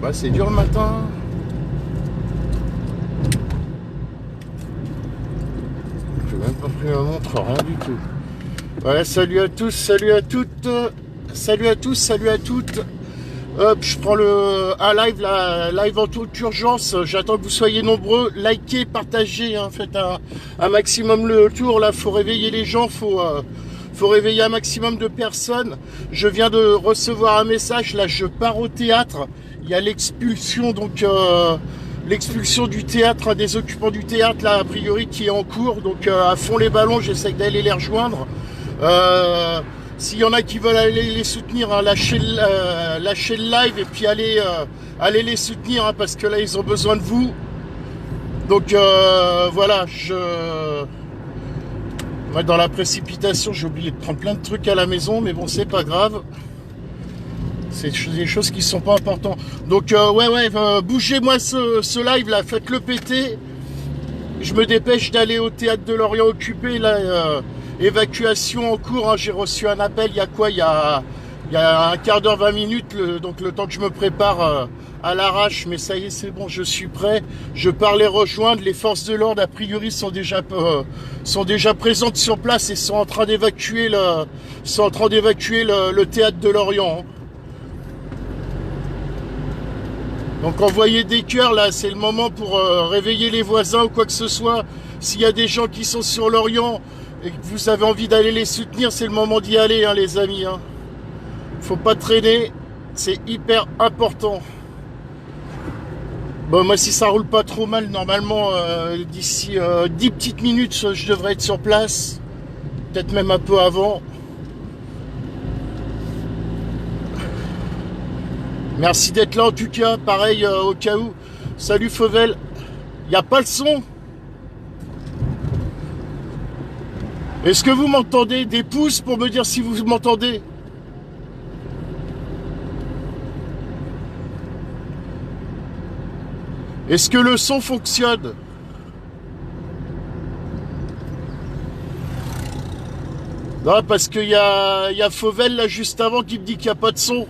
Bah, c'est dur le matin. J'ai même pas pris ma montre, rien du tout. Ouais, salut à tous, salut à toutes. Salut à tous, salut à toutes. Hop, je prends un live, live en toute urgence. J'attends que vous soyez nombreux. Likez, partagez, hein, faites un maximum le tour. Là, faut réveiller les gens, faut réveiller un maximum de personnes. Je viens de recevoir un message. Là, je pars au théâtre. Il y a l'expulsion, donc l'expulsion du théâtre, hein, des occupants du théâtre, là, a priori, qui est en cours. Donc, à fond les ballons, j'essaie d'aller les rejoindre. S'il y en a qui veulent aller les soutenir, hein, lâchez le live et puis allez les soutenir, hein, parce que là ils ont besoin de vous. Donc voilà, ouais, dans la précipitation, j'ai oublié de prendre plein de trucs à la maison, mais bon, c'est pas grave. C'est des choses qui sont pas importantes. Donc ouais, bougez-moi ce live là, faites-le péter. Je me dépêche d'aller au théâtre de Lorient occupé là. Évacuation en cours, hein. J'ai reçu un appel il y a quoi, il y a un quart d'heure, 20 minutes, donc le temps que je me prépare à l'arrache, mais ça y est, c'est bon, je suis prêt. Je pars les rejoindre. Les forces de l'ordre, a priori, sont déjà présentes sur place et sont en train d'évacuer le théâtre de Lorient, hein. Donc envoyez des cœurs, là, c'est le moment pour réveiller les voisins ou quoi que ce soit. S'il y a des gens qui sont sur Lorient et que vous avez envie d'aller les soutenir, c'est le moment d'y aller, hein, les amis, hein. Faut pas traîner, c'est hyper important. Bon, moi, si ça roule pas trop mal, normalement, d'ici 10 petites minutes, je devrais être sur place. Peut-être même un peu avant. Merci d'être là, en tout cas. Pareil, au cas où. Salut, Fauvel. Y a pas le son? Est-ce que vous m'entendez? Des pouces pour me dire si vous m'entendez. Est-ce que le son fonctionne? Non, parce qu'il y a Fauvel là juste avant qui me dit qu'il n'y a pas de son.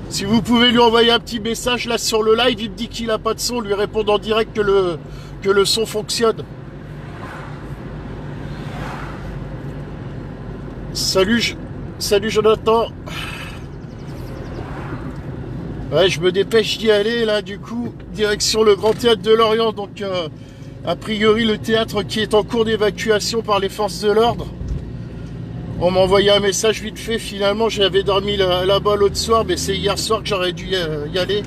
Si vous pouvez lui envoyer un petit message là sur le live, il me dit qu'il n'a pas de son, lui répondre en direct que le son fonctionne. Salut Jonathan. Ouais, je me dépêche d'y aller là, du coup, direction le Grand Théâtre de Lorient. Donc, a priori, le théâtre qui est en cours d'évacuation par les forces de l'ordre. On m'a envoyé un message vite fait. Finalement, j'avais dormi là-bas l'autre soir, mais c'est hier soir que j'aurais dû y aller.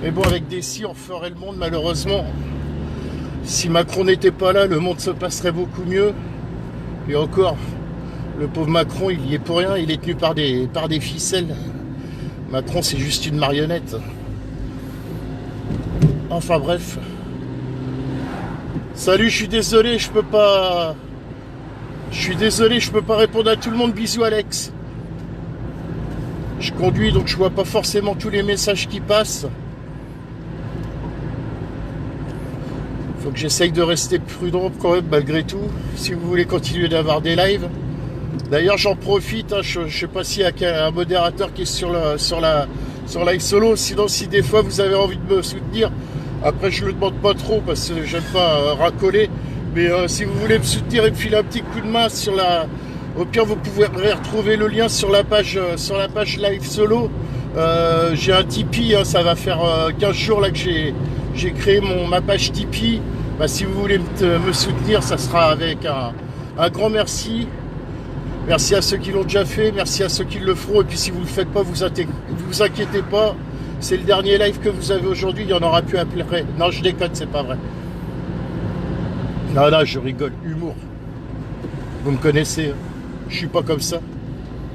Mais bon, avec des si, on ferait le monde, malheureusement. Si Macron n'était pas là, le monde se passerait beaucoup mieux. Et encore, le pauvre Macron, il y est pour rien. Il est tenu par des ficelles. Macron, c'est juste une marionnette. Enfin bref. Salut, je suis désolé, je peux pas répondre à tout le monde. Bisous, Alex. Je conduis, donc je vois pas forcément tous les messages qui passent. Faut que j'essaye de rester prudent quand même, malgré tout, si vous voulez continuer d'avoir des lives. D'ailleurs, j'en profite, hein, je sais pas s'il y a un modérateur qui est sur live solo. Sinon, si des fois vous avez envie de me soutenir, après je le demande pas trop parce que j'aime pas racoler. Mais si vous voulez me soutenir et me filer un petit coup de main au pire vous pouvez retrouver le lien sur la page live solo. J'ai un Tipeee, hein, ça va faire 15 jours là que j'ai créé ma page Tipeee. Bah, si vous voulez me soutenir, ça sera avec un grand merci. Merci à ceux qui l'ont déjà fait, merci à ceux qui le feront. Et puis si vous ne le faites pas, vous inquiétez pas. C'est le dernier live que vous avez aujourd'hui, il y en aura plus après. Non, je déconne, c'est pas vrai. Non, je rigole, humour. Vous me connaissez, hein. Je suis pas comme ça.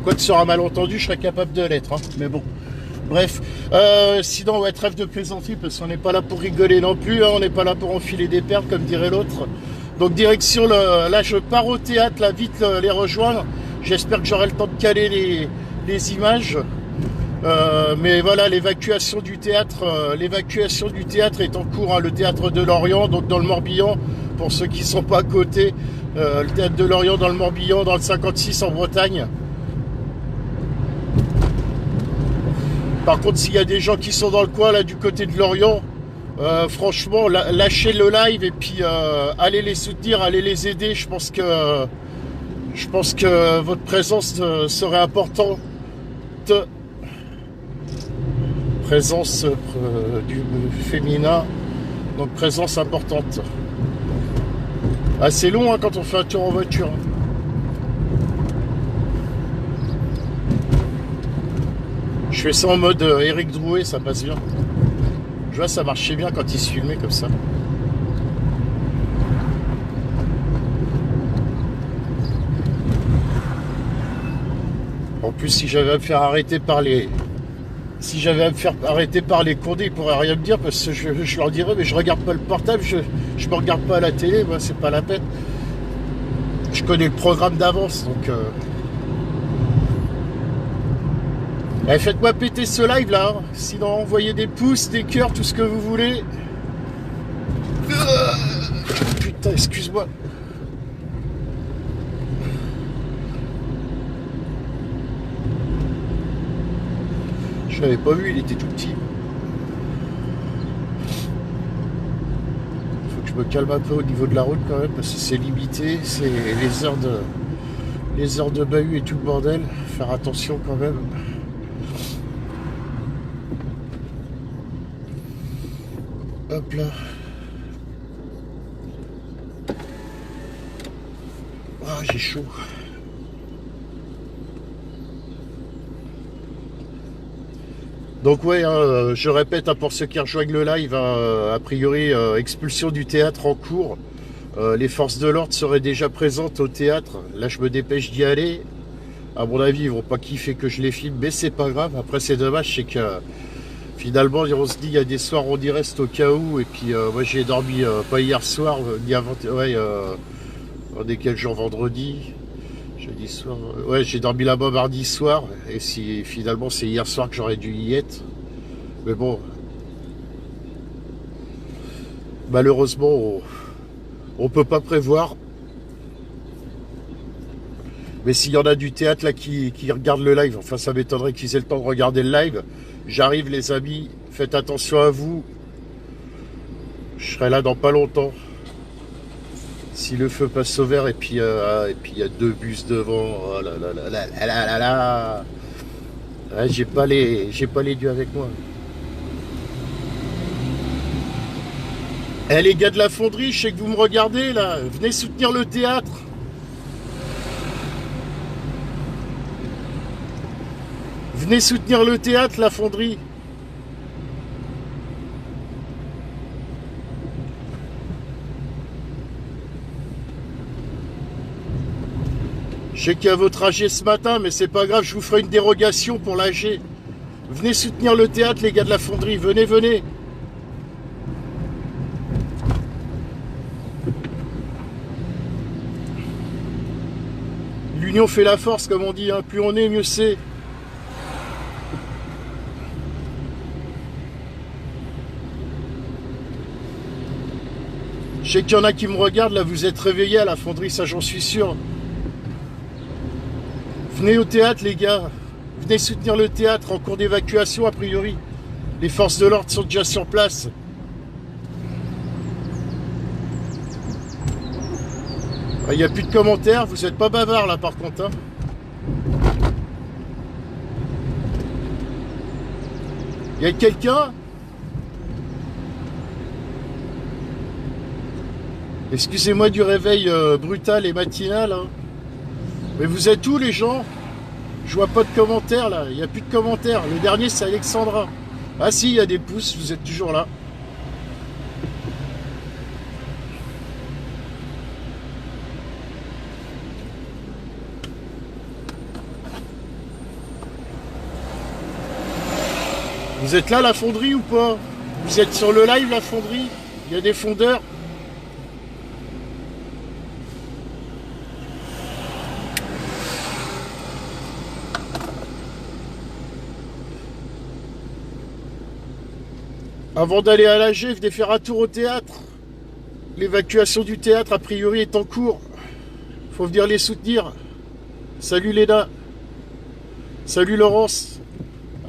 Quoi que ce sera malentendu, je serais capable de l'être, hein. Mais bon, bref. Sinon, ouais, trêve de plaisanterie, parce qu'on n'est pas là pour rigoler non plus, hein. On n'est pas là pour enfiler des perles, comme dirait l'autre. Donc direction, là je pars au théâtre, là vite les rejoindre. J'espère que j'aurai le temps de caler les images. Mais voilà, l'évacuation du théâtre est en cours, hein, le théâtre de Lorient, donc dans le Morbihan, pour ceux qui ne sont pas à côté. Le théâtre de Lorient dans le Morbihan, dans le 56 en Bretagne. Par contre, s'il y a des gens qui sont dans le coin là du côté de Lorient, franchement, lâchez le live et puis allez les soutenir, allez les aider. Je pense que votre présence serait importante. Présence du féminin, donc présence importante. Assez long hein, quand on fait un tour en voiture. Je fais ça en mode Éric Drouet, ça passe bien. Je vois, ça marchait bien quand il se filmait comme ça. En plus, si j'avais à me faire arrêter par les... Si j'avais à me faire arrêter par les condés, ils pourraient rien me dire parce que je leur dirais mais je regarde pas le portable, je me regarde pas à la télé, moi c'est pas la peine. Je connais le programme d'avance donc allez, faites-moi péter ce live là, hein. Sinon envoyez des pouces, des cœurs, tout ce que vous voulez. Putain, excuse-moi. Je l'avais pas vu, il était tout petit. Faut que je me calme un peu au niveau de la route quand même parce que c'est limité, c'est les heures de bahut et tout le bordel. Faire attention quand même. Hop là. Ah, j'ai chaud. Donc ouais, hein, je répète hein, pour ceux qui rejoignent le live, hein, a priori expulsion du théâtre en cours. Les forces de l'ordre seraient déjà présentes au théâtre. Là je me dépêche d'y aller. À mon avis ils vont pas kiffer que je les filme, mais c'est pas grave. Après c'est dommage, c'est que finalement on se dit il y a des soirs on y reste au cas où. Et puis moi j'ai dormi pas hier soir, ni avant, ouais, on est quel jour, vendredi? Jeudi soir, ouais, j'ai dormi là-bas mardi soir, et si finalement c'est hier soir que j'aurais dû y être. Mais bon, malheureusement, on peut pas prévoir. Mais s'il y en a du théâtre là qui regardent le live, enfin ça m'étonnerait qu'ils aient le temps de regarder le live. J'arrive les amis, faites attention à vous. Je serai là dans pas longtemps. Si le feu passe au vert et puis il y a deux bus devant, oh là là là là là là là. Ouais, j'ai pas les dieux avec moi. Eh les gars de la fonderie, je sais que vous me regardez là, venez soutenir le théâtre. Venez soutenir le théâtre, la fonderie. Je sais qu'il y a votre AG ce matin, mais c'est pas grave, je vous ferai une dérogation pour l'AG. Venez soutenir le théâtre, les gars de la fonderie, venez, venez. L'union fait la force, comme on dit, hein. Plus on est, mieux c'est. Je sais qu'il y en a qui me regardent, là, vous êtes réveillés à la fonderie, ça j'en suis sûr. Venez au théâtre, les gars. Venez soutenir le théâtre en cours d'évacuation, a priori. Les forces de l'ordre sont déjà sur place. Il n'y a plus de commentaires. Vous n'êtes pas bavard, là, par contre. Hein. Il y a quelqu'un? Excusez-moi du réveil brutal et matinal. Hein. Mais vous êtes où les gens? Je vois pas de commentaires là, il n'y a plus de commentaires. Le dernier c'est Alexandra. Ah si, il y a des pouces, vous êtes toujours là. Vous êtes là la fonderie ou pas? Vous êtes sur le live la fonderie? Il y a des fondeurs? Avant d'aller à l'AG, venez faire un tour au théâtre. L'évacuation du théâtre, a priori, est en cours. Faut venir les soutenir. Salut Léna. Salut Laurence.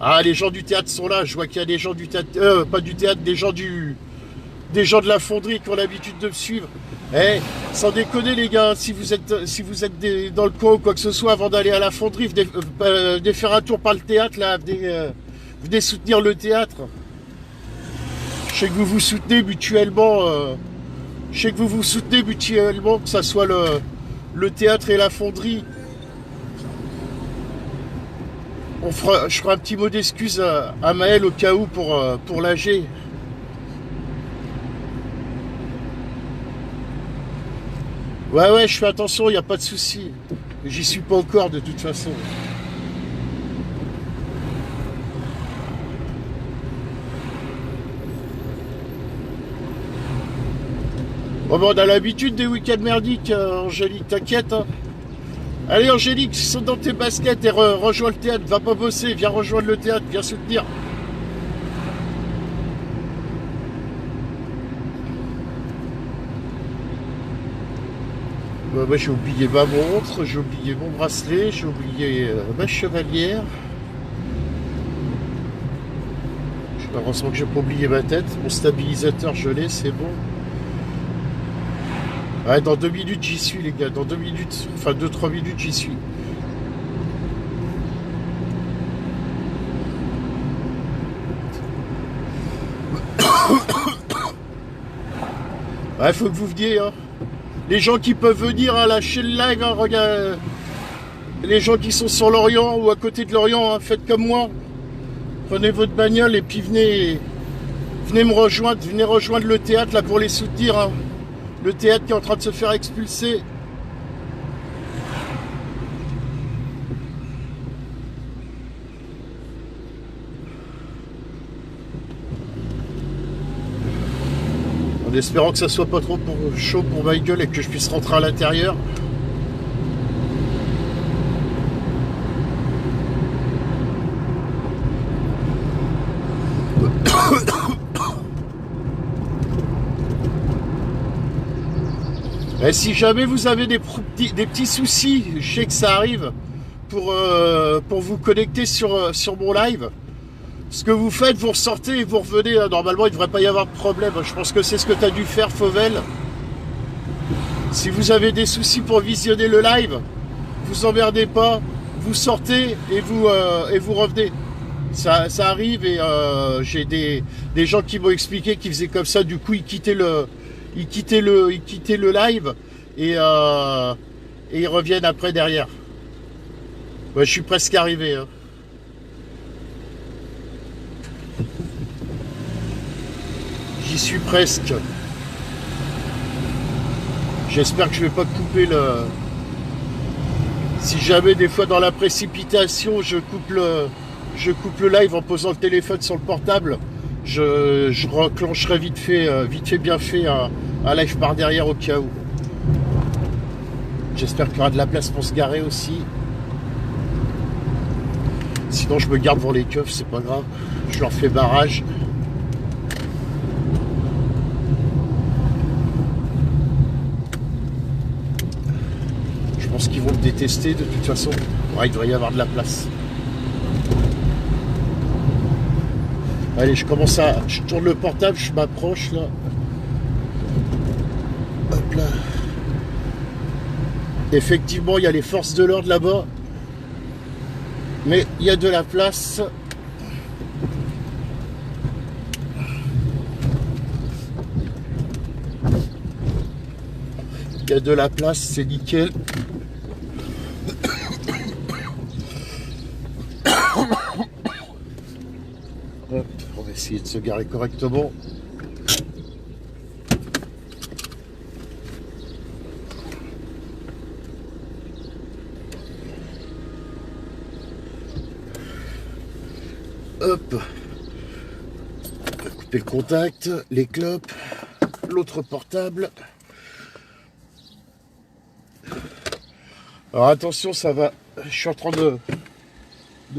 Ah, les gens du théâtre sont là. Je vois qu'il y a des gens du théâtre, pas du théâtre, des gens de la fonderie qui ont l'habitude de me suivre. Eh, sans déconner les gars, si vous êtes dans le coin ou quoi que ce soit, avant d'aller à la fonderie, venez faire un tour par le théâtre là, venez soutenir le théâtre. Je sais que vous vous soutenez mutuellement. Que ça soit le théâtre et la fonderie. Je ferai un petit mot d'excuse à Maël au cas où pour l'AG. Ouais, je fais attention, il n'y a pas de souci. J'y suis pas encore de toute façon. Bon, on a l'habitude des week-ends merdiques, Angélique, t'inquiète. Hein. Allez, Angélique, saute dans tes baskets et rejoins le théâtre. Va pas bosser, viens rejoindre le théâtre, viens soutenir. Moi, j'ai oublié ma montre, j'ai oublié mon bracelet, j'ai oublié ma chevalière. Heureusement que j'ai pas oublié ma tête. Mon stabilisateur, je l'ai, c'est bon. Ouais, dans 2 minutes, j'y suis, les gars. Dans 2 minutes, enfin 2-3 minutes, j'y suis. Ouais, faut que vous veniez, hein. Les gens qui peuvent venir, hein, lâcher le live, hein, regarde. Les gens qui sont sur l'Orient ou à côté de l'Orient, hein, faites comme moi. Prenez votre bagnole et puis venez me rejoindre. Venez rejoindre le théâtre là pour les soutenir. Hein. Le théâtre qui est en train de se faire expulser. En espérant que ça soit pas trop chaud pour ma gueule et que je puisse rentrer à l'intérieur. Et si jamais vous avez des petits soucis, je sais que ça arrive, pour vous connecter sur mon live, ce que vous faites, vous ressortez et vous revenez. Normalement, il ne devrait pas y avoir de problème. Je pense que c'est ce que tu as dû faire, Fauvel. Si vous avez des soucis pour visionner le live, vous emmerdez pas, vous sortez et vous revenez. Ça arrive et j'ai des gens qui m'ont expliqué qu'ils faisaient comme ça. Du coup, ils quittaient le live et ils reviennent après derrière. Ouais, je suis presque arrivé. Hein. J'y suis presque. J'espère que je vais pas couper le... Si jamais des fois dans la précipitation je coupe le live en posant le téléphone sur le portable, je reclencherai vite fait bien fait un live par derrière au cas où. J'espère qu'il y aura de la place pour se garer aussi. Sinon je me garde devant les keufs, c'est pas grave. Je leur fais barrage. Je pense qu'ils vont me détester de toute façon. Ouais, il devrait y avoir de la place. Allez, je tourne le portable, je m'approche là. Hop là. Effectivement, il y a les forces de l'ordre là-bas. Mais il y a de la place. Il y a de la place, c'est nickel. Hop, on va essayer de se garer correctement. Hop, on va couper le contact, les clopes, l'autre portable. Alors attention, ça va. Je suis en train de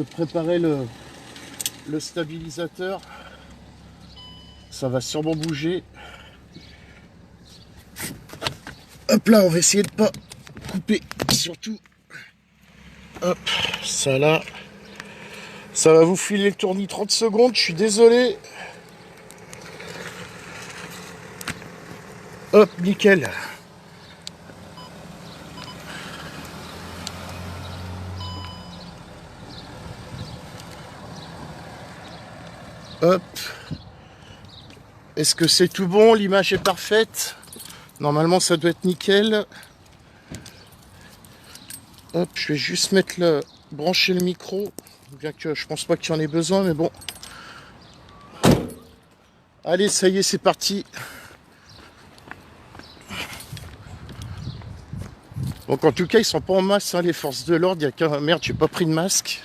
préparer le stabilisateur. Ça va sûrement bouger. Hop là, on va essayer de pas couper, surtout. Hop, ça là. Ça va vous filer le tournis 30 secondes, je suis désolé. Hop, nickel. Hop. Est-ce que c'est tout bon? L'image est parfaite. Normalement, ça doit être nickel. Hop, je vais juste brancher le micro. Bien que je pense pas qu'il y en ait besoin, mais bon. Allez, ça y est, c'est parti. Donc en tout cas, ils sont pas en masse, hein, les forces de l'ordre. Il y a qu'un... Merde, j'ai pas pris de masque.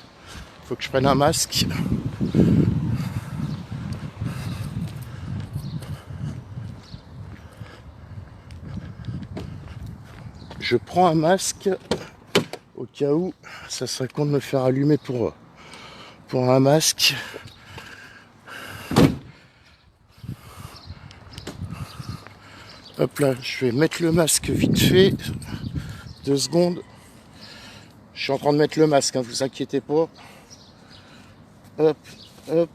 Faut que je prenne un masque. Je prends un masque au cas où ça serait con de me faire allumer pour un masque. Hop là, je vais mettre le masque vite fait. 2 secondes. Je suis en train de mettre le masque, hein, vous inquiétez pas. Hop, hop.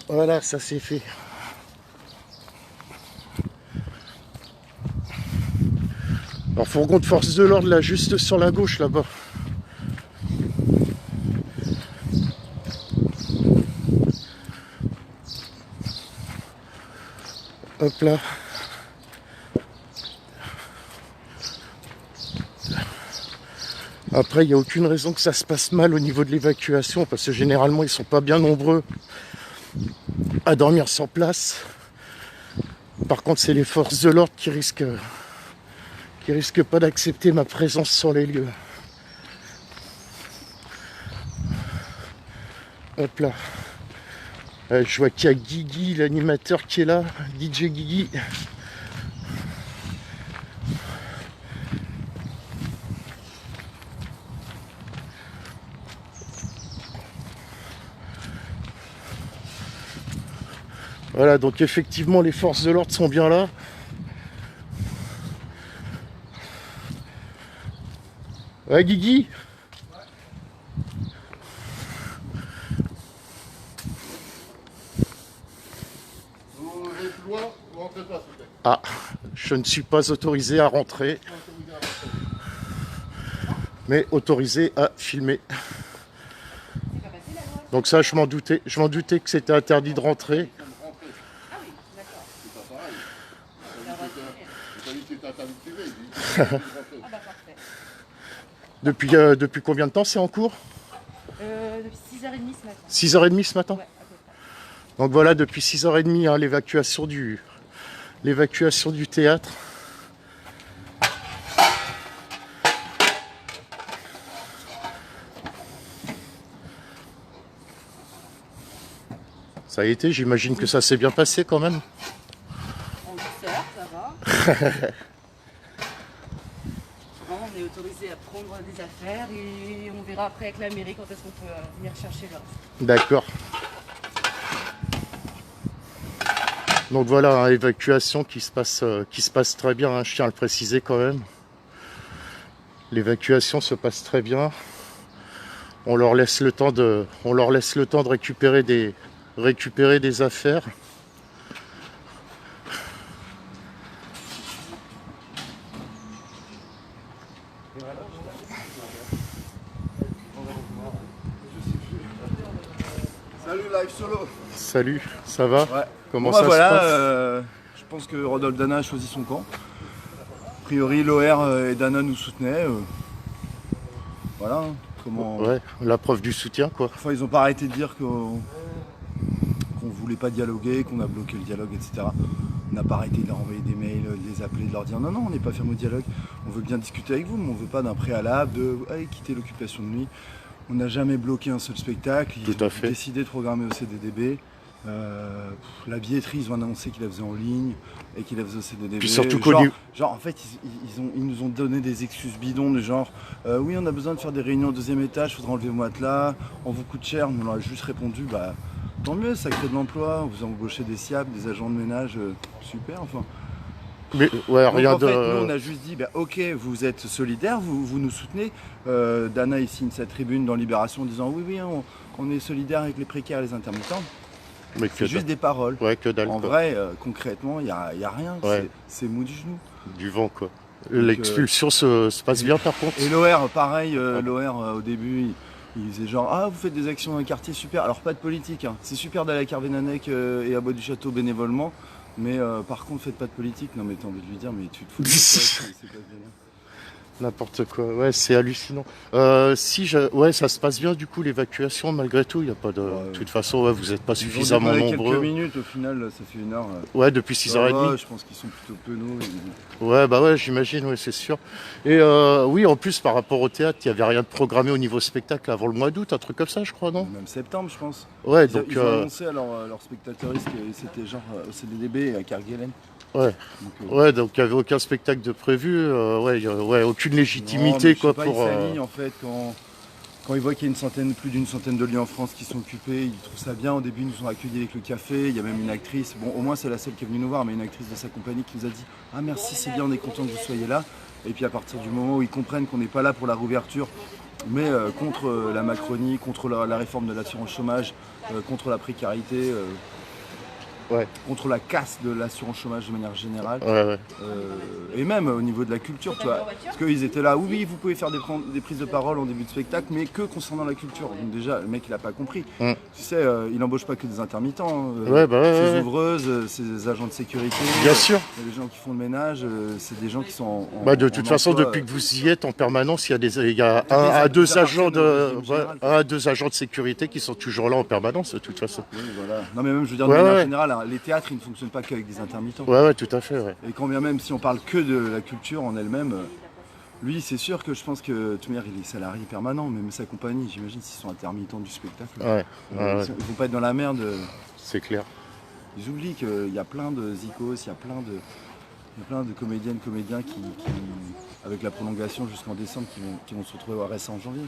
Voilà, ça c'est fait. Alors, fourgon de force de l'ordre là, juste sur la gauche là-bas. Hop là. Après, il n'y a aucune raison que ça se passe mal au niveau de l'évacuation, parce que généralement, ils sont pas bien nombreux à dormir sur place. Par contre, c'est les forces de l'ordre qui risquent pas d'accepter ma présence sur les lieux. Hop là. Je vois qu'il y a Guigui, l'animateur qui est là, DJ Guigui. Voilà, donc effectivement, les forces de l'ordre sont bien là. Ouais, Guigui? Vous êtes loin, vous rentrez pas, s'il vous plaît. Ah, je ne suis pas autorisé à rentrer, mais autorisé à filmer. Donc ça, je m'en doutais que c'était interdit de rentrer. Ah oui, d'accord. C'est pas pareil. Vous savez que c'est interdit de privé, il dit. Ah bah Depuis combien de temps c'est en cours? Depuis 6h30 ce matin. 6h30 ce matin? Ouais, à peu près. Donc voilà, depuis 6h30, hein, l'évacuation du théâtre. Ça a été, j'imagine que ça s'est bien passé quand même. En douceur, ça va. Bon, on est autorisé à prendre des affaires et on verra après avec la mairie quand est-ce qu'on peut venir chercher le reste. D'accord. Donc voilà, hein, évacuation qui se passe très bien, hein, je tiens à le préciser quand même. L'évacuation se passe très bien. On leur laisse le temps de récupérer des affaires. Salut, live solo. Salut, ça va? Ouais. Comment Bon, ça bah, voilà, se passe? je pense que Rodolphe Dana a choisi son camp. A priori, l'OR et Dana nous soutenaient. Voilà. Hein, comment... Ouais, la preuve du soutien quoi. Enfin, ils n'ont pas arrêté de dire qu'on voulait pas dialoguer, qu'on a bloqué le dialogue, etc. On n'a pas arrêté de leur envoyer des mails, de les appeler, de leur dire non, non, on n'est pas fermé au dialogue. On veut bien discuter avec vous, mais on veut pas d'un préalable, de allez, quitter l'occupation de nuit. On n'a jamais bloqué un seul spectacle. Ils Tout à ont fait. décidé de programmer au CDDB. La billetterie, ils ont annoncé qu'ils la faisaient en ligne et qu'ils la faisaient au CDDB. Puis surtout qu'au genre, en fait, ils nous ont donné des excuses bidons de genre oui, on a besoin de faire des réunions au 2e étage, faudra enlever le matelas, on vous coûte cher. Nous on leur a juste répondu bah tant mieux, ça crée de l'emploi, vous embauchez des SIAP, des agents de ménage, super. Enfin, Mais ouais, Donc, rien en fait, nous, on de. a juste dit, bah, ok, vous êtes solidaires, vous nous soutenez. Dana, il signe sa tribune dans Libération en disant, oui, oui, on est solidaires avec les précaires et les intermittents. Mais que C'est juste dalle. des paroles. Ouais, que dalle. En Quoi. vrai, concrètement, il n'y a rien. Ouais. C'est mou du genou. Du vent, quoi. L'expulsion se passe bien, par contre. Et l'OR, pareil, l'OR, au début, il disait genre, ah, vous faites des actions dans le quartier, super. Alors, pas de politique, hein. C'est super d'aller à Carvénanec et à Bois du Château bénévolement. Mais par contre, faites pas de politique. Non, mais t'as envie de lui dire, mais tu te fous de moi, c'est pas délire. N'importe quoi, ouais, c'est hallucinant. Ouais, ça se passe bien du coup l'évacuation malgré tout. Il y a pas de. Ouais. De toute façon, ouais, vous n'êtes pas Ils ont suffisamment démarré nombreux. quelques minutes, au final, ça fait 1 heure. Ouais, depuis Ça 6h30. va, je pense qu'ils sont plutôt penauds. Ouais, bah ouais, j'imagine, ouais, c'est sûr. Et oui, en plus, par rapport au théâtre, il n'y avait rien de programmé au niveau spectacle avant le mois d'août, un truc comme ça, je crois, non? Même septembre, je pense. Ouais, Ils, donc. ils ont annoncé à leurs spectateurs que c'était genre au CDDB à Kerguelen. Ouais. Donc, Ouais, donc il n'y avait aucun spectacle de prévu, ouais, aucune non, légitimité, mais je quoi, sais pas, pour. ils s'alignent, en fait, quand ils voient qu'il y a plus d'une centaine de lieux en France qui sont occupés, ils trouvent ça bien. Au début, ils nous ont accueillis avec le café. Il y a même une actrice, bon, au moins c'est la seule qui est venue nous voir, mais une actrice de sa compagnie qui nous a dit, ah merci, c'est bien, on est content que vous soyez là. Et puis à partir du moment où ils comprennent qu'on n'est pas là pour la réouverture, mais contre la Macronie, contre la réforme de l'assurance chômage, contre la précarité, Ouais. contre la casse de l'assurance chômage de manière générale, Ouais. et même au niveau de la culture, tu vois, parce qu'ils étaient là, oui, vous pouvez faire des prises de parole en début de spectacle, mais que concernant la culture. Donc déjà, le mec, il a pas compris. Mm. Tu sais, il n'embauche pas que des intermittents, Ouais, bah ouais, ses ouais. ouvreuses, ses agents de sécurité, Bien sûr. il y a des gens qui font le ménage, c'est des gens qui sont Bah, de toute façon, emploi, depuis que vous y êtes en permanence, il y a les un à deux agents appartiennent au de, régime général. un à deux agents de sécurité qui sont toujours là en permanence, de toute façon. oui, voilà. Non mais même, je veux dire, de Ouais, manière ouais. générale, hein, les théâtres, ils ne fonctionnent pas qu'avec des intermittents. Ouais, tout à fait, ouais. Et quand bien même, si on parle que de la culture en elle-même, lui, c'est sûr que je pense que de toute manière, il est salarié permanent, même sa compagnie, j'imagine, s'ils sont intermittents du spectacle, Ouais, ouais. ils vont pas être dans la merde. C'est clair. Ils oublient qu'il y a plein de zikos, il y a plein de comédiennes, comédiens qui, avec la prolongation jusqu'en décembre, qui vont se retrouver au RSA en janvier.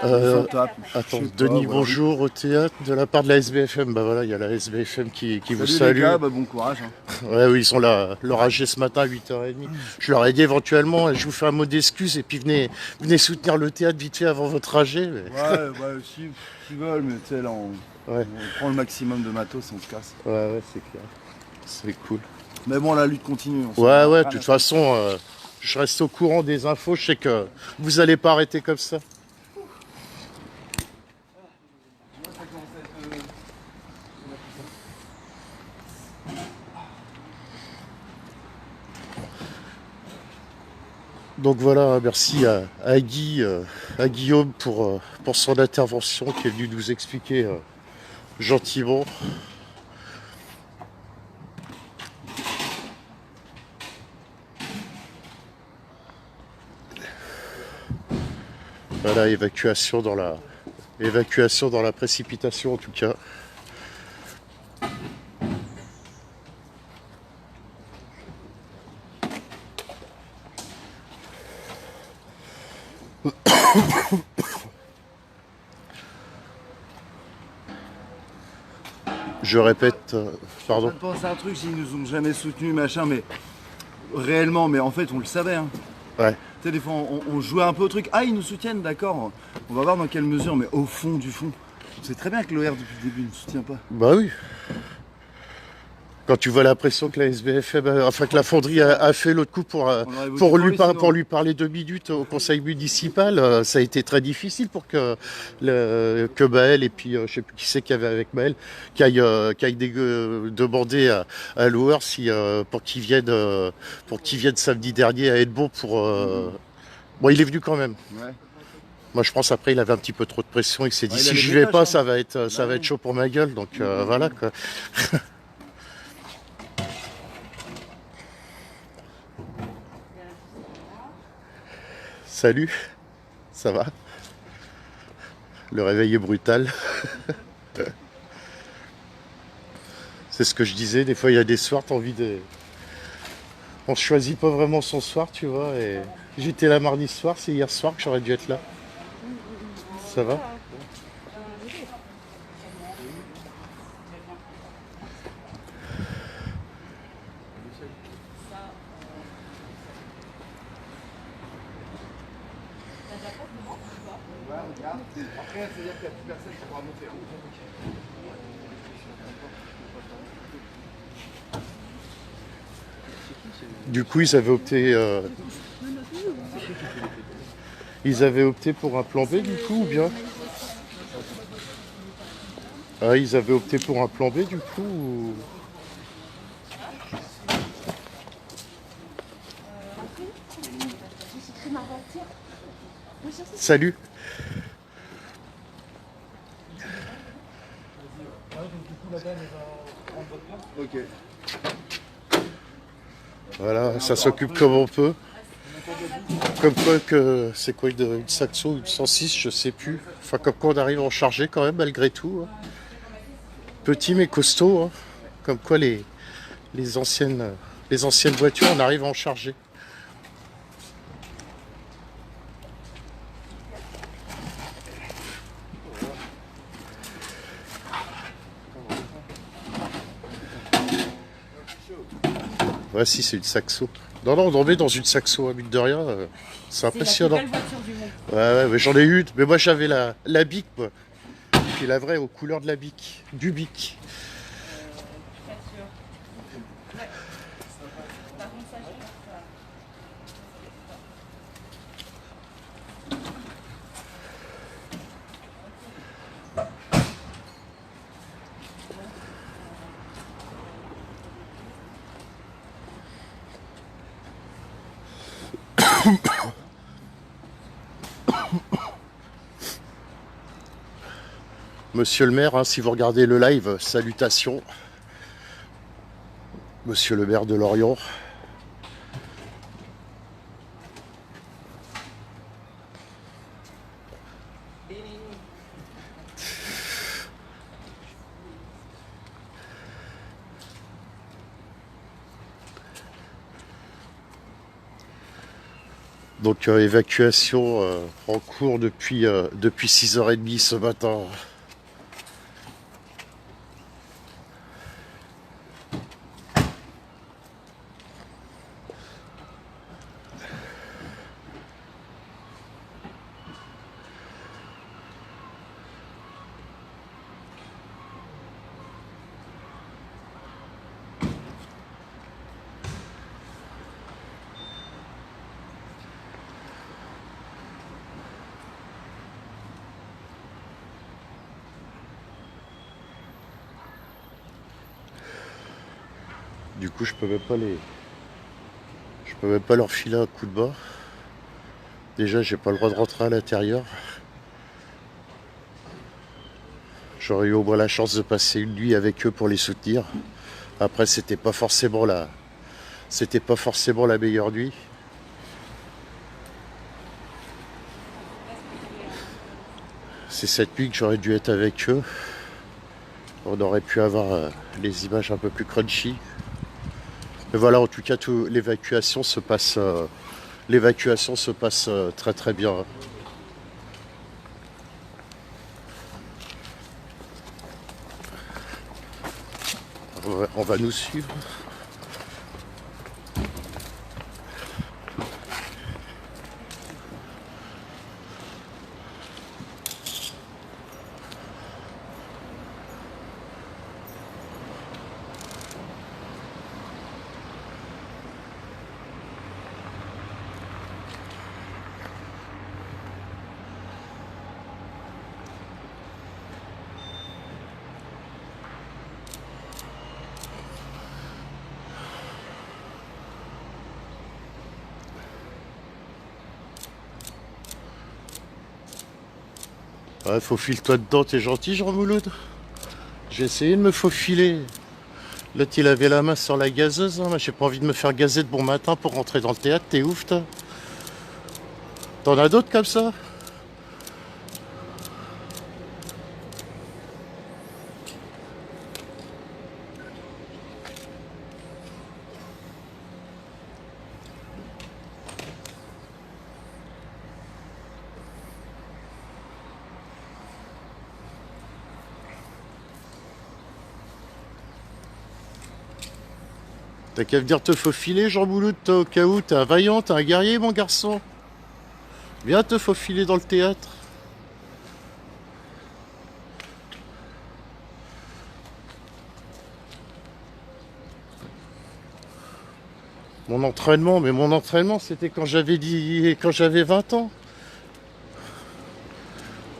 Ils s'en tapent, je Attends, sais pas, Denis, voilà. bonjour au théâtre de la part de la SBFM. Bah voilà, il y a la SBFM qui vous Salut salue. les gars, bah, bon courage. Hein. Ouais, oui, ils sont là, leur âgé ce matin à 8h30. Je leur ai dit éventuellement, je vous fais un mot d'excuse et puis venez soutenir le théâtre vite fait avant votre trajet. Mais... Ouais, s'ils veulent, mais tu sais, là, on prend le maximum de matos et on se casse. Ouais, c'est clair. C'est cool. Mais bon, la lutte continue. Ouais, de toute façon, je reste au courant des infos. Je sais que vous allez pas arrêter comme ça. Donc voilà, merci à Guillaume pour son intervention qui est venu nous expliquer gentiment. Voilà, évacuation dans la précipitation en tout cas. Je répète, pardon. Je pense à un truc, ils nous ont jamais soutenus, machin, mais réellement, mais en fait, on le savait. Hein. Ouais. Tu sais, des fois, on jouait un peu au truc. Ah, ils nous soutiennent, d'accord. On va voir dans quelle mesure, mais au fond du fond, on sait très bien que l'OR, depuis le début, ne soutient pas. Bah oui. Quand tu vois la pression que la SBFM, que la fonderie a fait l'autre coup pour lui parler 2 minutes au conseil municipal, ça a été très difficile pour que Maël et puis je sais plus qui c'est qu'il y avait avec Maël, qui aille demander à Lower pour qu'il vienne samedi dernier à Hennebont pour. Bon, il est venu quand même. Ouais. Moi, je pense après, il avait un petit peu trop de pression. Il s'est dit Ouais, il si avait je des vais tâches, pas, hein. ça va être chaud pour ma gueule. Donc voilà quoi. Salut, ça va? Le réveil est brutal. C'est ce que je disais, des fois il y a des soirs, t'as envie de... On choisit pas vraiment son soir, tu vois, et j'étais là mardi soir, c'est hier soir que j'aurais dû être là. Ça va? Ouais, regarde. Après, c'est-à-dire qu'il n'y a plus personne qui pourra monter. Du coup, ils avaient opté pour un plan B, du coup, ou bien? Ah, ils avaient opté pour un plan B, du coup, ou... Salut. Ok. Voilà, ça s'occupe comme on peut. Comme quoi que c'est quoi une Saxo, une 106, je sais plus. Enfin, comme quoi on arrive à en charger quand même malgré tout. Hein. Petit mais costaud. Hein. Comme quoi les anciennes voitures, on arrive à en charger. Ouais, si, c'est une Saxo. Non, non, on est dans une Saxo, à mine de rien. C'est impressionnant. C'est la plus belle voiture du monde. Ouais, mais j'en ai eu une. Mais moi, j'avais la Bic, moi. Puis la vraie, aux couleurs de la Bic. Du Bic. Pas sûr. Ouais. Par contre, ça, je pense ça. Monsieur le maire, hein, si vous regardez le live, salutations. Monsieur le maire de Lorient. Donc évacuation en cours depuis 6h30 ce matin. Du coup, je peux même pas leur filer un coup de bas. Déjà, j'ai pas le droit de rentrer à l'intérieur. J'aurais eu au moins la chance de passer une nuit avec eux pour les soutenir. Après, c'était pas forcément la meilleure nuit. C'est cette nuit que j'aurais dû être avec eux. On aurait pu avoir les images un peu plus crunchy. Mais voilà, en tout cas, l'évacuation se passe très très bien. On va nous suivre. Ouais, faufile-toi dedans, t'es gentil, Jean Mouloud. J'ai essayé de me faufiler. L'autre, il avait la main sur la gazeuse. Hein. Moi, j'ai pas envie de me faire gazer de bon matin pour rentrer dans le théâtre. T'es ouf, toi. T'en as d'autres comme ça? T'as qu'à venir te faufiler, Jean Mouloud, toi, au cas où. T'es un vaillant, t'es un guerrier, mon garçon. Viens te faufiler dans le théâtre. Mon entraînement, c'était quand j'avais 20 ans.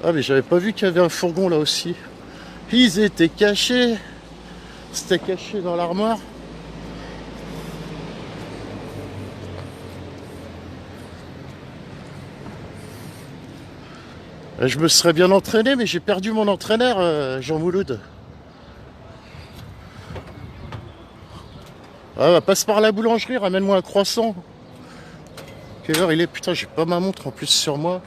Ah, mais j'avais pas vu qu'il y avait un fourgon là aussi. Ils étaient cachés. C'était caché dans l'armoire. Je me serais bien entraîné, mais j'ai perdu mon entraîneur, Jean Mouloud. Ah, bah, passe par la boulangerie, ramène-moi un croissant. Quelle heure il est? Putain, j'ai pas ma montre en plus sur moi.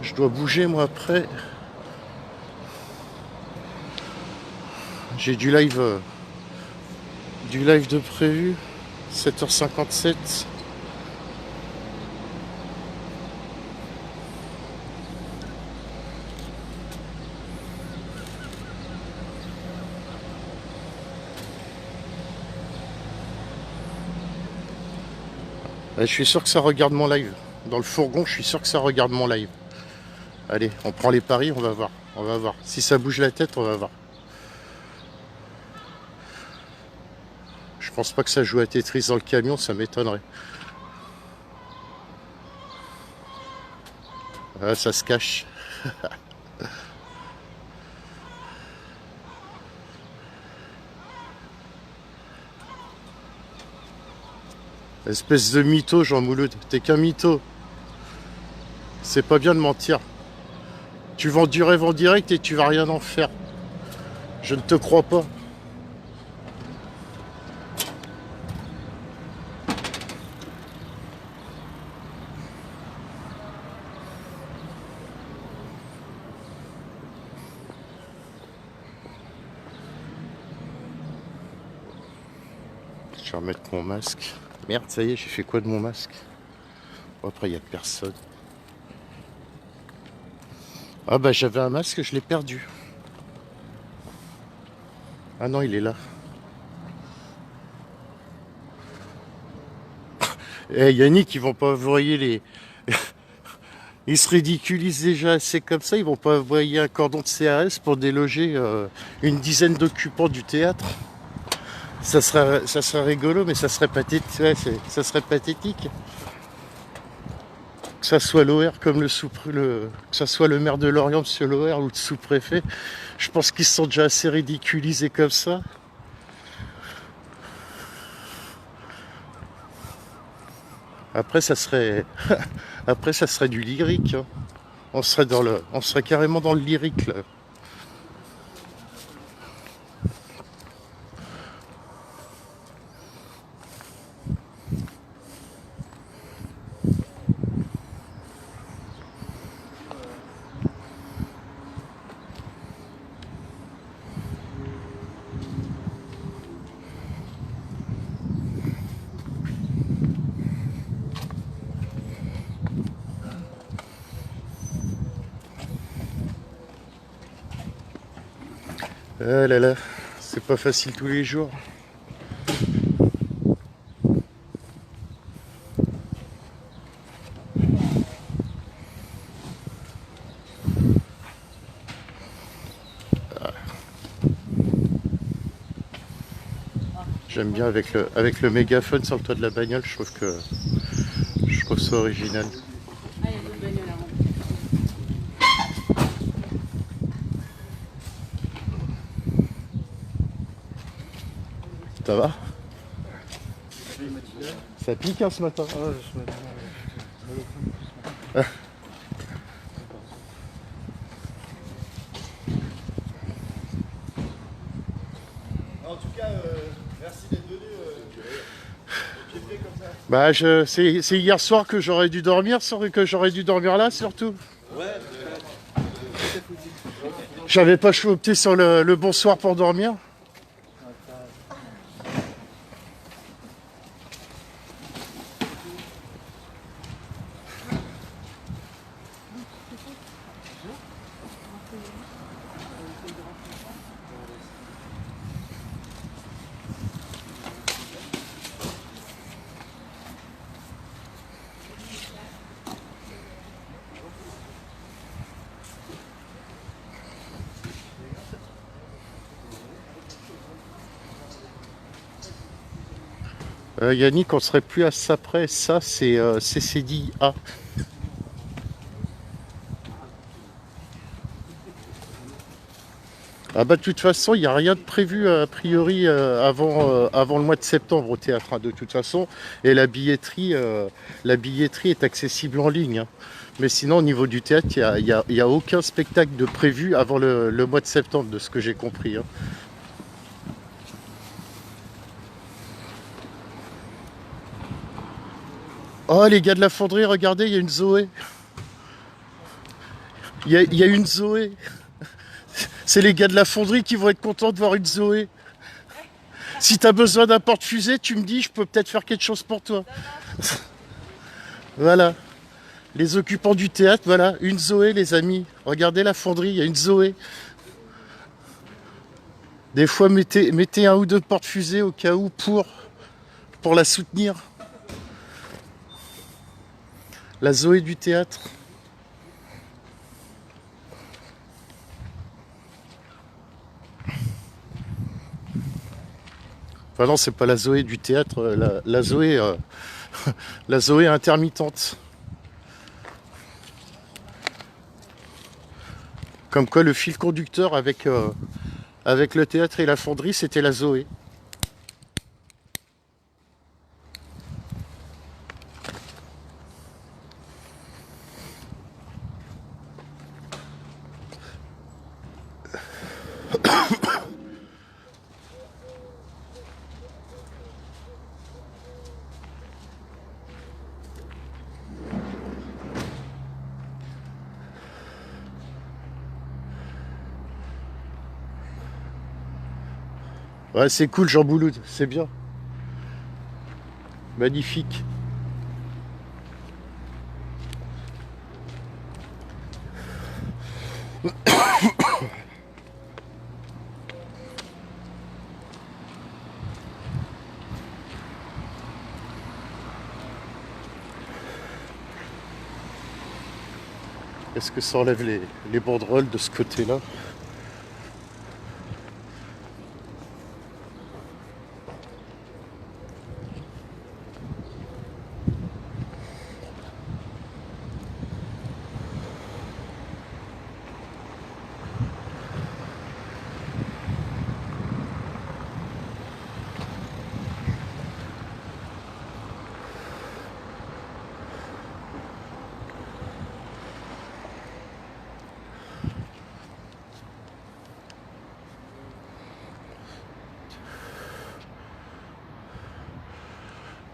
Je dois bouger moi après. J'ai du live de prévu. 7h57. Je suis sûr que ça regarde mon live. Dans le fourgon, je suis sûr que ça regarde mon live. Allez, on prend les paris, on va voir. On va voir. Si ça bouge la tête, on va voir. Je pense pas que ça joue à Tetris dans le camion, ça m'étonnerait. Ah, ça se cache. Espèce de mytho, Jean Mouloud. T'es qu'un mytho. C'est pas bien de mentir. Tu vends du rêve en direct et tu vas rien en faire. Je ne te crois pas. Je vais remettre mon masque. Merde, ça y est, j'ai fait quoi de mon masque? Bon, après, il n'y a personne. Ah bah j'avais un masque, je l'ai perdu. Ah non, il est là. Eh Yannick, ils vont pas envoyer les... Ils se ridiculisent déjà assez comme ça, ils vont pas envoyer un cordon de CRS pour déloger une dizaine d'occupants du théâtre. Ça serait rigolo, mais ça serait pathétique. Ouais, ça serait pathétique. Que ça soit l'OR comme que ça soit le maire de Lorient, monsieur l'OR, ou le sous-préfet, je pense qu'ils se sont déjà assez ridiculisés comme ça. Après, ça serait du lyrique. Hein. On serait carrément dans le lyrique là. Ah là là, c'est pas facile tous les jours. J'aime bien avec le mégaphone sur le toit de la bagnole, je trouve ça original. Ah, il y a d'autres bagnoles à remplir. Ça va? Ça pique hein, ce matin. En tout cas, merci d'être venu pied pied comme ça. Bah c'est hier soir que j'aurais dû dormir, là surtout. Ouais, J'avais pas opté sur le bonsoir pour dormir. Yannick, on serait plus à ça près. Ça, c'est CCDA. Ah bah de toute façon, il n'y a rien de prévu a priori avant le mois de septembre au théâtre, hein, de toute façon. Et la billetterie est accessible en ligne, hein. Mais sinon, au niveau du théâtre, il y a aucun spectacle de prévu avant le mois de septembre, de ce que j'ai compris, hein. Oh les gars de la fonderie, regardez, il y a une Zoé. Il y a une Zoé. C'est les gars de la fonderie qui vont être contents de voir une Zoé. Si t'as besoin d'un porte-fusée, tu me dis, je peux peut-être faire quelque chose pour toi. Voilà. Les occupants du théâtre, voilà, une Zoé, les amis. Regardez la fonderie, il y a une Zoé. Des fois, mettez un ou deux porte-fusées au cas où pour la soutenir. La Zoé du théâtre. Enfin non, c'est pas la Zoé du théâtre, la Zoé, la Zoé intermittente. Comme quoi le fil conducteur avec le théâtre et la fonderie, c'était la Zoé. Ouais, c'est cool, Jean Bouloud, c'est bien. Magnifique. Est-ce que ça enlève les banderoles de ce côté-là?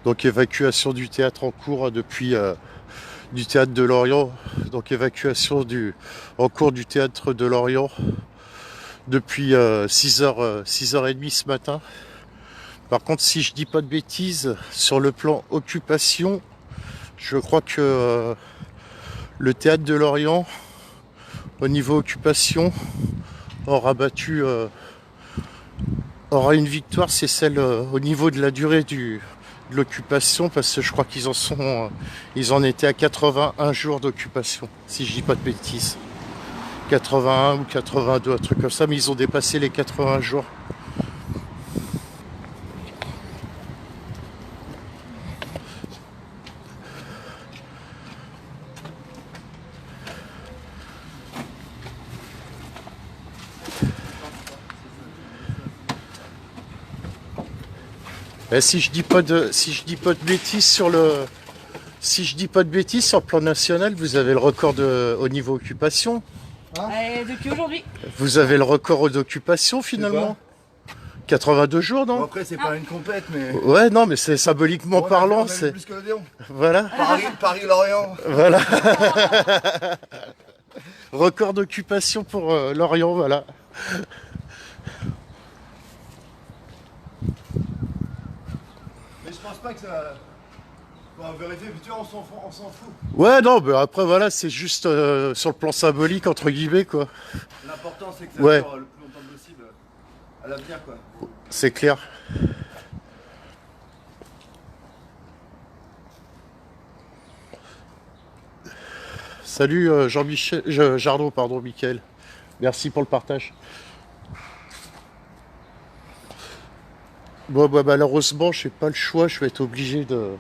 Donc évacuation du théâtre en cours depuis du théâtre de Lorient. Donc évacuation en cours du théâtre de Lorient depuis 6h30 ce matin. Par contre, si je dis pas de bêtises, sur le plan occupation, je crois que le théâtre de Lorient, au niveau occupation, aura une victoire, c'est celle au niveau de la durée de l'occupation, parce que je crois ils en étaient à 81 jours d'occupation, si je dis pas de bêtises. 81 ou 82, un truc comme ça, mais ils ont dépassé les 80 jours. Et si je dis pas de bêtises sur le plan national, vous avez le record au niveau occupation. Depuis aujourd'hui. Vous avez le record d'occupation finalement. 82 jours, non? Bon, après, c'est pas une compète, mais. Ouais, non, mais c'est symboliquement parlant, on a c'est. plus que l'Odéon. Voilà. Paris-Lorient. Voilà. Record d'occupation pour Lorient, voilà. Mais je pense pas que ça. On va vérifier, mais tu vois, on s'en fout. Ouais, non, mais après, voilà, c'est juste sur le plan symbolique, entre guillemets, quoi. L'important, c'est que ça Ouais. dure le plus longtemps possible à l'avenir, quoi. C'est clair. Salut Jean-Michel, Jardot, pardon, Mickaël. Merci pour le partage. Bon, bah, malheureusement, j'ai pas le choix. Je vais être obligé de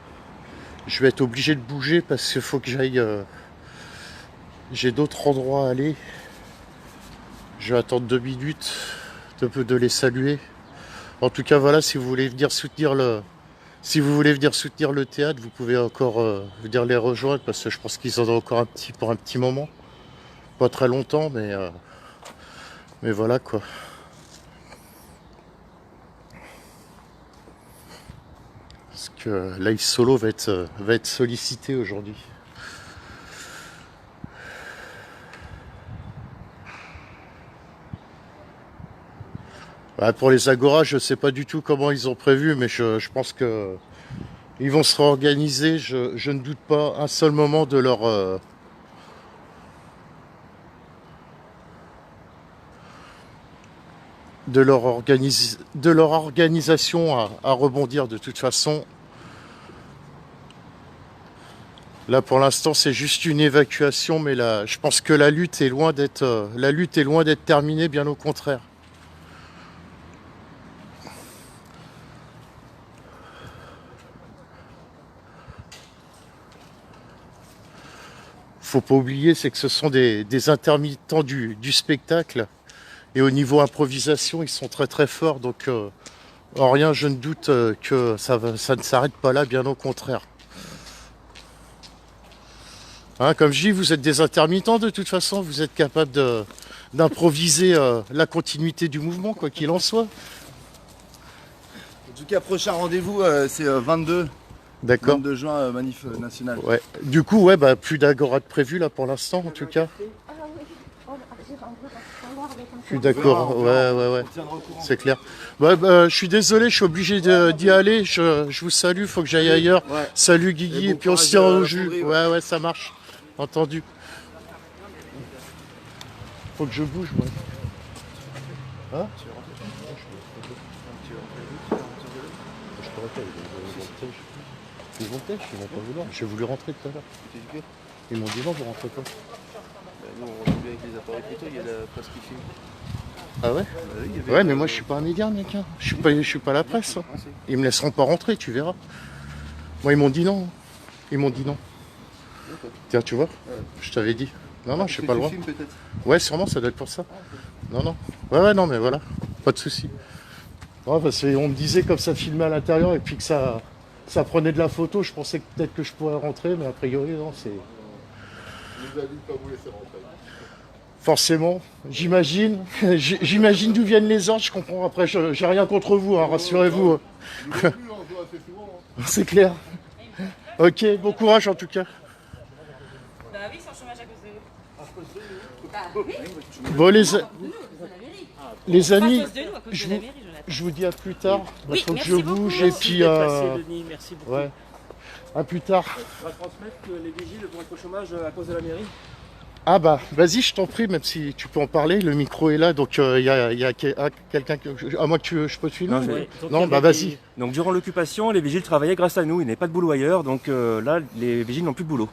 bouger parce qu'il faut que j'aille. J'ai d'autres endroits à aller. Je vais attendre 2 minutes de les saluer. En tout cas, voilà, si vous voulez venir soutenir le théâtre, vous pouvez encore venir les rejoindre parce que je pense qu'ils en ont encore pour un petit moment. Pas très longtemps, mais voilà quoi. Parce que Live Solo va être sollicité aujourd'hui. Bah, pour les Agora, je sais pas du tout comment ils ont prévu, mais je pense que ils vont se réorganiser. Je ne doute pas un seul moment de de leur organisation à rebondir de toute façon. Là pour l'instant c'est juste une évacuation, mais là je pense que la lutte est loin d'être terminée, bien au contraire. Faut pas oublier, c'est que ce sont des intermittents du spectacle. Et au niveau improvisation, ils sont très très forts. Donc en rien, je ne doute que ça ne s'arrête pas là, bien au contraire. Hein, comme je dis, vous êtes des intermittents de toute façon. Vous êtes capables d'improviser la continuité du mouvement, quoi qu'il en soit. En tout cas, prochain rendez-vous, c'est 22. D'accord. 22 juin, manif nationale. Ouais. Du coup, ouais, bah, plus d'agora de prévu là pour l'instant, en tout cas. Plus d'accord, ouais. C'est clair. Bah, je suis désolé, je suis obligé d'y aller. Je vous salue, faut que j'aille ailleurs. Ouais. Salut Guigui, Et bon et puis on se courage tient à au la jus. fonderie, Ouais, ça marche. Entendu. Faut que je bouge, moi. Hein? Je te rappelle, ils vont pêche, ils vont pas vouloir. J'ai voulu rentrer tout à l'heure. Ils m'ont dit non, vous rentrez pas. Nous, on l'a vu avec les appareils photo, il y a la presse qui filme. Ah ouais? Ouais, mais moi je suis pas un média, mec. Hein. Je suis pas la presse. Hein. Ils me laisseront pas rentrer, tu verras. Moi, ils m'ont dit non. Ils m'ont dit non. Tiens, tu vois? Je t'avais dit. Non, je sais pas le droit. Ouais, sûrement, ça doit être pour ça. Non. Ouais, non, mais voilà. Pas de souci. Ouais, parce qu'on me disait comme ça filmait à l'intérieur et puis que ça prenait de la photo. Je pensais que peut-être que je pourrais rentrer, mais a priori, non, c'est. Il nous a dit de pas vous laisser rentrer. Forcément, j'imagine. J'imagine d'où viennent les ordres, je comprends. Après, j'ai rien contre vous, hein, rassurez-vous. Nous non plus, on joue assez souvent. Hein. C'est clair. Ok, bon courage en tout cas. Bah oui, c'est un chômage à cause de nous. Bah oui, Bon, les de nous, c'est la mairie. Les amis, Pas à cause de nous, à cause de la mairie, Jonathan. je vous dis à plus tard. Oui, Faut que merci je beaucoup. bouge et puis. Denis, merci beaucoup. Ouais. À plus tard. On va transmettre que les vigiles vont être au chômage à cause de la mairie. Ah bah, vas-y, je t'en prie, même si tu peux en parler. Le micro est là, donc il y a quelqu'un que. À moi que je peux te filmer. Non, bah vas-y. Donc durant l'occupation, les vigiles travaillaient grâce à nous. Il n'y avait pas de boulot ailleurs, donc là, les vigiles n'ont plus de boulot.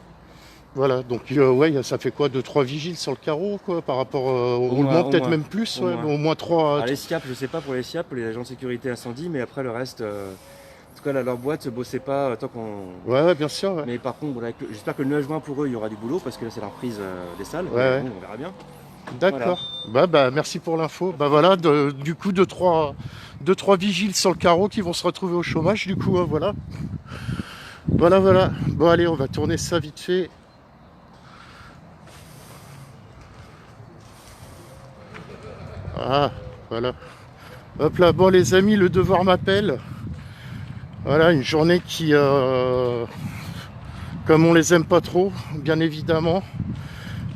Voilà, donc ouais, ça fait quoi, 2-3 vigiles sur le carreau, quoi, par rapport au moins, peut-être même plus, au ouais, moins. au moins 3. Ah, les SIAP, je sais pas pour les SIAP, les agents de sécurité incendie, mais après le reste, en tout cas là, leur boîte ne bossait pas tant qu'on. Ouais, bien sûr. Ouais. Mais par contre, voilà, j'espère que le 9 juin pour eux, il y aura du boulot parce que là c'est la reprise des salles. Ouais. Bon, on verra bien. D'accord. Voilà. Bah, merci pour l'info. Bah voilà, du coup, 2-3 vigiles sur le carreau qui vont se retrouver au chômage, du coup, voilà. Voilà. Bon, allez, on va tourner ça vite fait. Ah, voilà. Hop là, bon les amis, le devoir m'appelle. Voilà, une journée qui, comme on les aime pas trop, bien évidemment.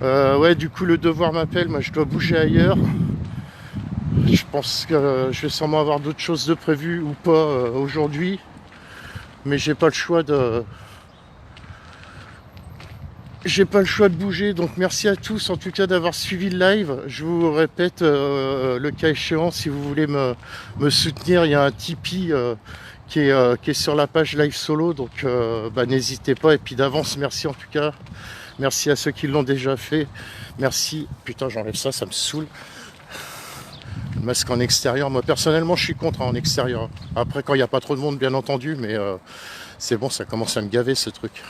Ouais, du coup, le devoir m'appelle, moi je dois bouger ailleurs. Je pense que je vais sûrement avoir d'autres choses de prévues ou pas aujourd'hui. Mais j'ai pas le choix de... J'ai pas le choix de bouger, donc merci à tous en tout cas d'avoir suivi le live. Je vous répète, le cas échéant, si vous voulez me soutenir, il y a un Tipeee qui est sur la page Live Solo, donc n'hésitez pas. Et puis d'avance, merci en tout cas. Merci à ceux qui l'ont déjà fait. Merci. Putain, j'enlève ça, ça me saoule. Le masque en extérieur, moi personnellement je suis contre en extérieur. Après quand il n'y a pas trop de monde bien entendu, mais c'est bon, ça commence à me gaver ce truc.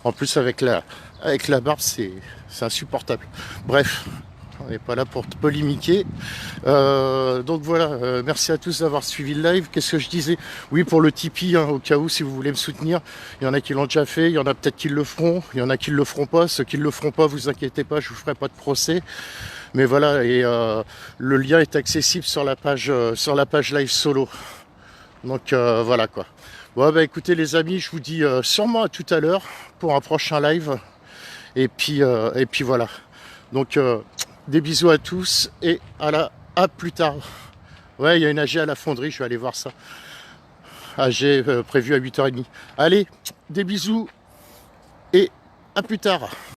En plus avec la barbe c'est insupportable. Bref, on n'est pas là pour te polémiquer. Donc voilà, merci à tous d'avoir suivi le live. Qu'est-ce que je disais? Oui, pour le Tipeee, hein, au cas où, si vous voulez me soutenir, il y en a qui l'ont déjà fait, il y en a peut-être qui le feront, il y en a qui le feront pas. Ceux qui le feront pas, vous inquiétez pas, je vous ferai pas de procès. Mais voilà, et le lien est accessible sur la page live solo. Donc voilà quoi. Bon bah écoutez les amis, je vous dis sûrement à tout à l'heure pour un prochain live. Et puis voilà. Donc des bisous à tous et à plus tard. Ouais, il y a une AG à la fonderie, je vais aller voir ça. AG prévu à 8h30. Allez, des bisous et à plus tard.